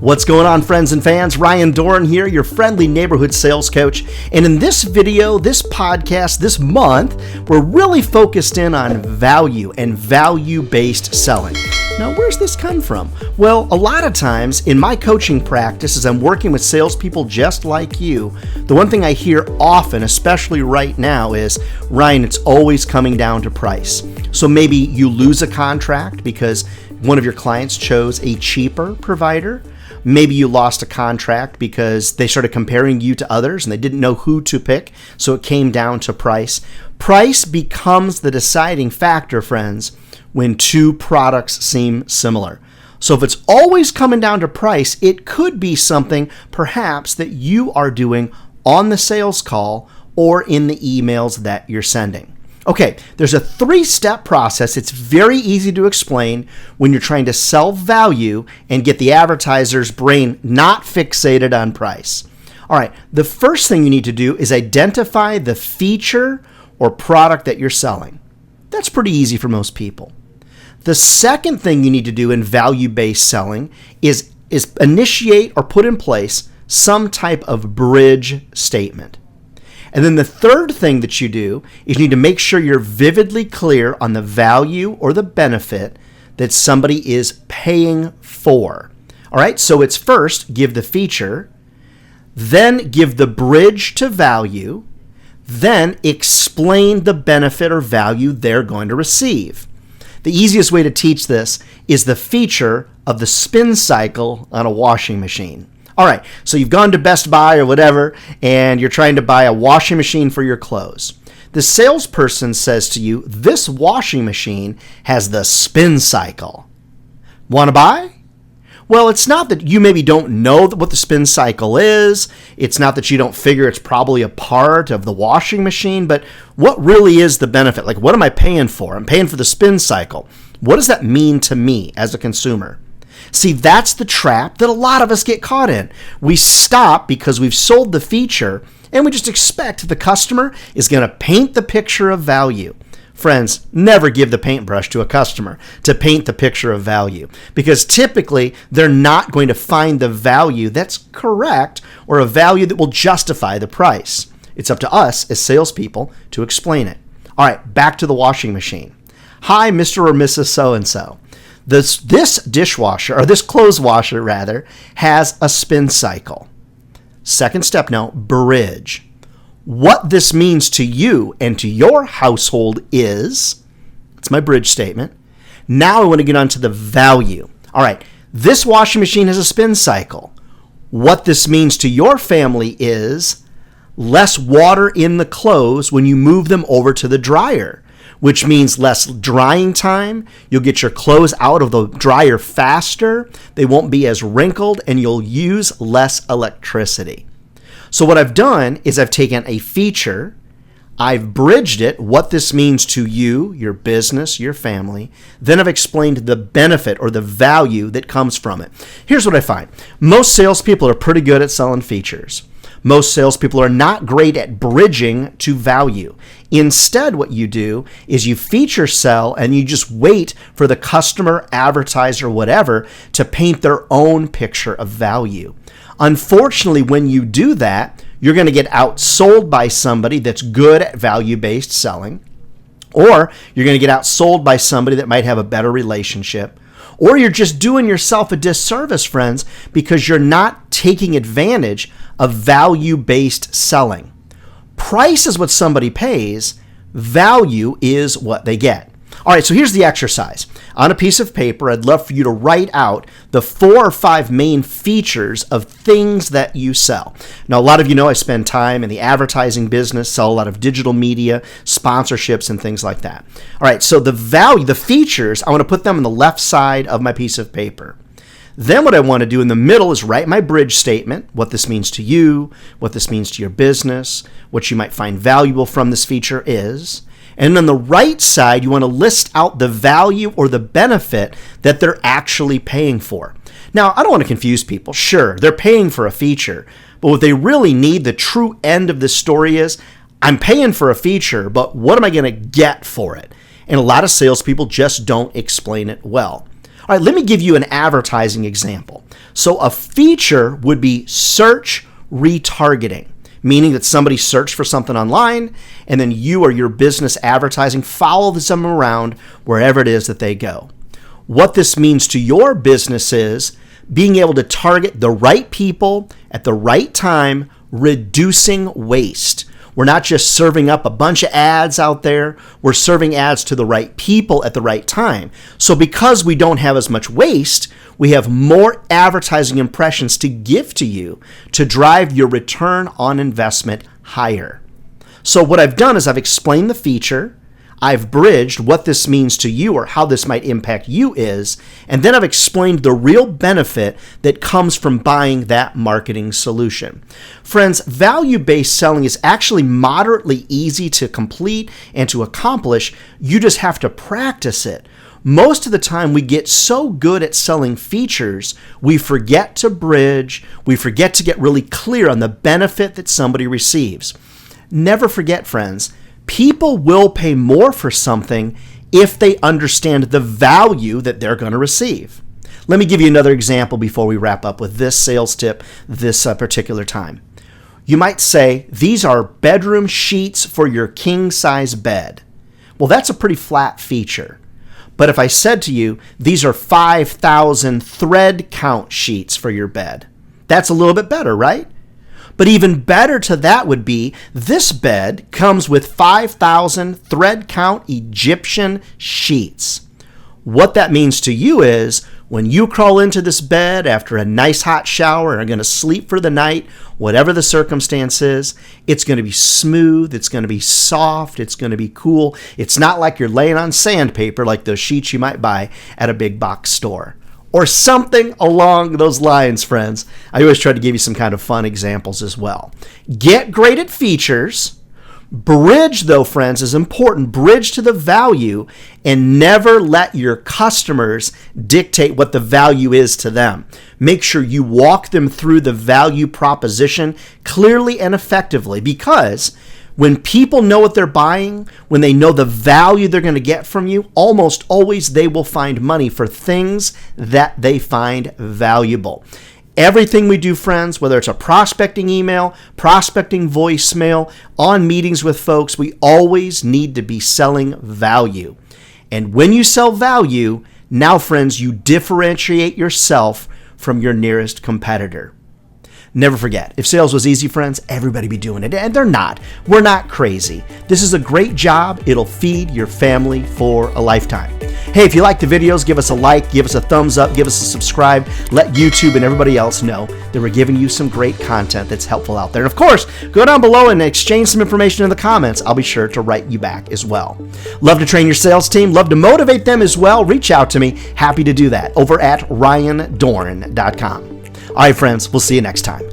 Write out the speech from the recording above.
What's going on, friends and fans? Ryan Dohrn here, your friendly neighborhood sales coach. And in this video, this podcast, this month, we're really focused in on value and value-based selling. Now, where's this come from? Well, a lot of times in my coaching practice, as I'm working with salespeople just like you, the one thing I hear often, especially right now, is, Ryan, it's always coming down to price. So maybe you lose a contract because one of your clients chose a cheaper provider. Maybe you lost a contract because they started comparing you to others and they didn't know who to pick, so it came down to price. Price becomes the deciding factor, friends, when two products seem similar. So if it's always coming down to price, it could be something perhaps that you are doing on the sales call or in the emails that you're sending. Okay, there's a 3-step process. It's very easy to explain when you're trying to sell value and get the advertiser's brain not fixated on price. All right, the first thing you need to do is identify the feature or product that you're selling. That's pretty easy for most people. The second thing you need to do in value-based selling is initiate or put in place some type of bridge statement. And then the third thing that you do is you need to make sure you're vividly clear on the value or the benefit that somebody is paying for. All right, so it's first give the feature, then give the bridge to value, then explain the benefit or value they're going to receive. The easiest way to teach this is the feature of the spin cycle on a washing machine. All right, so you've gone to Best Buy or whatever, and you're trying to buy a washing machine for your clothes. The salesperson says to you, this washing machine has the spin cycle. Want to buy? Well, it's not that you maybe don't know what the spin cycle is. It's not that you don't figure it's probably a part of the washing machine, but what really is the benefit? Like, what am I paying for? I'm paying for the spin cycle. What does that mean to me as a consumer? See, that's the trap that a lot of us get caught in. We stop because we've sold the feature and we just expect the customer is going to paint the picture of value. Friends, never give the paintbrush to a customer to paint the picture of value because typically they're not going to find the value that's correct or a value that will justify the price. It's up to us as salespeople to explain it. All right, back to the washing machine. Hi, Mr. or Mrs. So-and-so. This dishwasher, or this clothes washer rather, has a spin cycle. Second step now, bridge. What this means to you and to your household is, it's my bridge statement. Now I want to get on to the value. All right, this washing machine has a spin cycle. What this means to your family is less water in the clothes when you move them over to the dryer, which means less drying time. You'll get your clothes out of the dryer faster. They won't be as wrinkled, and you'll use less electricity. So what I've done is I've taken a feature, I've bridged it, what this means to you, your business, your family. Then I've explained the benefit or the value that comes from it. Here's what I find. Most salespeople are pretty good at selling features. Most salespeople are not great at bridging to value. Instead, what you do is you feature sell and you just wait for the customer, advertiser, whatever, to paint their own picture of value. Unfortunately, when you do that, you're going to get outsold by somebody that's good at value-based selling, or you're going to get outsold by somebody that might have a better relationship, or you're just doing yourself a disservice, friends, because you're not taking advantage of value-based selling. Price is what somebody pays. Value is what they get. All right, so here's the exercise. On a piece of paper, I'd love for you to write out the 4 or 5 main features of things that you sell. Now, a lot of you know I spend time in the advertising business, sell a lot of digital media, sponsorships, and things like that. All right, so the value, the features, I want to put them on the left side of my piece of paper. Then what I want to do in the middle is write my bridge statement, what this means to you, what this means to your business, what you might find valuable from this feature is. And on the right side, you want to list out the value or the benefit that they're actually paying for. Now, I don't want to confuse people. Sure, they're paying for a feature, but what they really need, the true end of the story is, I'm paying for a feature, but what am I going to get for it? And a lot of salespeople just don't explain it well. All right, let me give you an advertising example. So a feature would be search retargeting, meaning that somebody searched for something online and then you or your business advertising follows them around wherever it is that they go. What this means to your business is being able to target the right people at the right time, reducing waste. We're not just serving up a bunch of ads out there. We're serving ads to the right people at the right time. So because we don't have as much waste, we have more advertising impressions to give to you to drive your return on investment higher. So what I've done is I've explained the feature, I've bridged what this means to you or how this might impact you is, and then I've explained the real benefit that comes from buying that marketing solution. Friends, value-based selling is actually moderately easy to complete and to accomplish. You just have to practice it. Most of the time we get so good at selling features, we forget to bridge, we forget to get really clear on the benefit that somebody receives. Never forget, friends, people will pay more for something if they understand the value that they're going to receive. Let me give you another example before we wrap up with this sales tip this particular time. You might say, these are bedroom sheets for your king-size bed. Well, that's a pretty flat feature. But if I said to you, these are 5,000 thread count sheets for your bed, that's a little bit better, right? But even better to that would be, this bed comes with 5,000 thread count Egyptian sheets. What that means to you is, when you crawl into this bed after a nice hot shower and are going to sleep for the night, whatever the circumstance is, it's going to be smooth, it's going to be soft, it's going to be cool. It's not like you're laying on sandpaper like those sheets you might buy at a big box store. Or something along those lines, friends. I always try to give you some kind of fun examples as well. Get great at features. Bridge, though, friends, is important. Bridge to the value and never let your customers dictate what the value is to them. Make sure you walk them through the value proposition clearly and effectively, because when people know what they're buying, when they know the value they're going to get from you, almost always they will find money for things that they find valuable. Everything we do, friends, whether it's a prospecting email, prospecting voicemail, on meetings with folks, we always need to be selling value. And when you sell value, now, friends, you differentiate yourself from your nearest competitor. Never forget, if sales was easy, friends, everybody be doing it. And they're not. We're not crazy. This is a great job. It'll feed your family for a lifetime. Hey, if you like the videos, give us a like, give us a thumbs up, give us a subscribe. Let YouTube and everybody else know that we're giving you some great content that's helpful out there. And of course, go down below and exchange some information in the comments. I'll be sure to write you back as well. Love to train your sales team. Love to motivate them as well. Reach out to me. Happy to do that over at RyanDohrn.com. All right, friends, we'll see you next time.